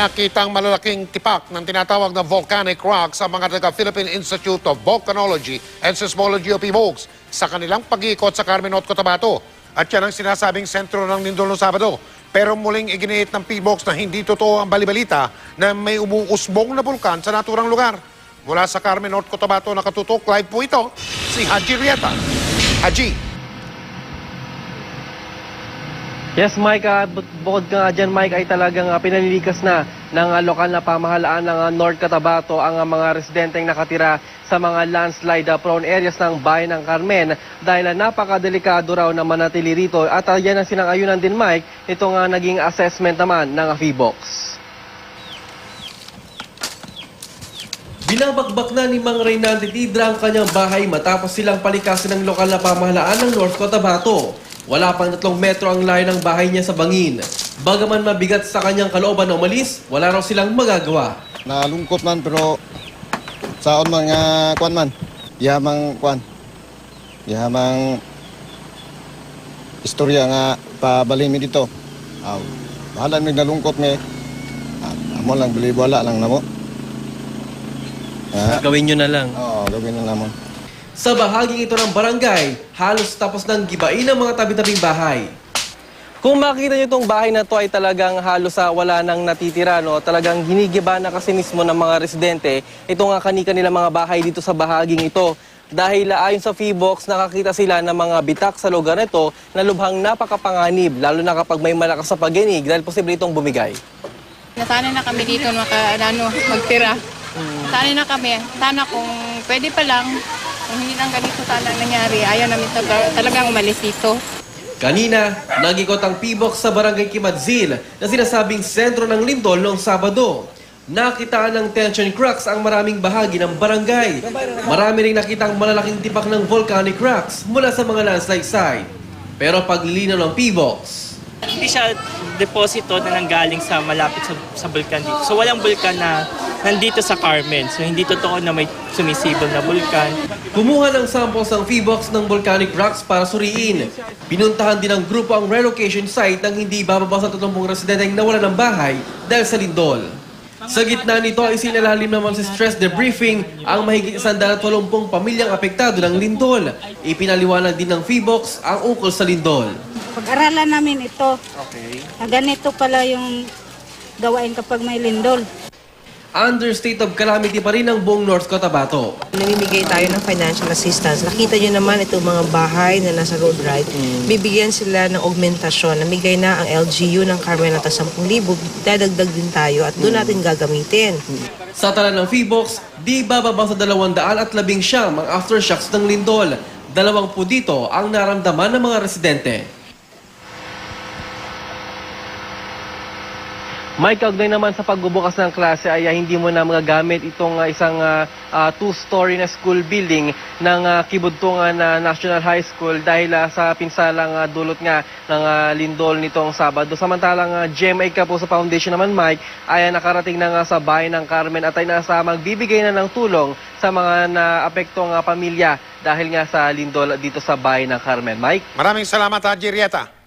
nakitang malalaking tipak ng tinatawag na volcanic rock sa mga taga-Philippine Institute of Volcanology and Seismology o PVOLCS sa kanilang pag-iikot sa Carmen North Cotabato. At yan ang sinasabing sentro ng lindol noong Sabado. Pero muling iginiit ng PVOLCS na hindi totoo ang balibalita na may umuusbong na bulkan sa naturang lugar. Mula sa Carmen North Cotabato, nakatutok live po ito, si Haji Rieta. Haji. Yes, Mike, bukod ka nga dyan, Mike, ay talagang pinalilikas na ng lokal na pamahalaan ng North Cotabato ang mga residenteng nakatira sa mga landslide prone areas ng bayan ng Carmen dahil napakadelikado raw na manatili rito at yan ang sinang-ayunan din, Mike, itong naging assessment naman ng PVOLCS. Binabagbak na ni Mang Reynaldo Tidra ang kanyang bahay matapos silang palikasin ng lokal na pamahalaan ng North Cotabato. Wala pang 3 metro ang layo ng bahay niya sa bangin. Bagaman mabigat sa kanyang kalooban na umalis, wala raw silang magagawa. Nalungkot man pero saon mga kwan man. Yahamang kwan. Yahamang istorya nga pabalhin mi dito. Bahala mi nalungkot mi. Amo lang bili wala lang namo. Gawin nyo na lang. Oo, gawin na namon. Sa bahaging ito ng barangay, halos tapos ng gibain ng mga tabi-tabing bahay. Kung makita nyo itong bahay na to ay talagang halos wala nang natitira, no? Talagang ginigiba na kasi mismo ng mga residente itong kani-kanilang mga bahay dito sa bahaging ito. Dahil ayon sa PVOLCS, nakakita sila ng mga bitak sa lugar nito na lubhang napakapanganib, lalo na kapag may malakas sa pagginig dahil posible itong bumigay. Nasanay na kami dito magtira. Sanay na kami. Sana kung pwede pa lang, kung hindi lang ganito talagang nangyari, ayaw namin talagang umalis dito. Kanina, nag-ikot ang PVOLCS sa barangay Kimadzil na sinasabing sentro ng lindol noong Sabado. Nakitaan ng tension cracks ang maraming bahagi ng barangay. Marami ring nakitang malalaking tipak ng volcanic cracks mula sa mga landslide site. Pero paglilinaw ng PVOLCS, hindi siya deposito na nanggaling sa malapit sa bulkan dito. So walang bulkan na nandito sa Carmen. So hindi totoo na may sumisibol na bulkan. Kumuha ng samples ng PVOLCS ng volcanic rocks para suriin. Pinuntahan din ng grupo ang relocation site nang hindi bababa sa 30 residenteng nawalan ng bahay dahil sa lindol. Sa gitna nito ay sinalalim naman sa stress debriefing ang mahigit 180 pamilyang apektado ng lindol. Ipinaliwanag din ng PVOLCS ang ukol sa lindol. Pag-aralan namin ito. Okay. Ganito pala yung gawain kapag may lindol. Under state of calamity pa rin ang buong North Cotabato. Namimigay tayo ng financial assistance. Nakita nyo naman itong mga bahay na nasa road right. Bibigyan sila ng augmentasyon. Namigay na ang LGU ng Carmen at 10,000. Dadagdag din tayo at doon natin gagamitin. Sa tala ng PVOLCS, di bababa sa 219 ang aftershocks ng lindol. 20 dito ang naramdaman ng mga residente. Mike, kaugnay naman sa pagbubukas ng klase ay hindi mo na magagamit itong isang 2-story na school building ng Kibudtungan National High School dahil sa pinsalang dulot nga ng lindol nitong Sabado. Samantalang GMA Kapuso Foundation naman, Mike, ay nakarating na nga sa bayan ng Carmen at ay nasa magbibigay na ng tulong sa mga naapektong pamilya dahil nga sa lindol dito sa bayan ng Carmen. Mike? Maraming salamat, Haji Rieta.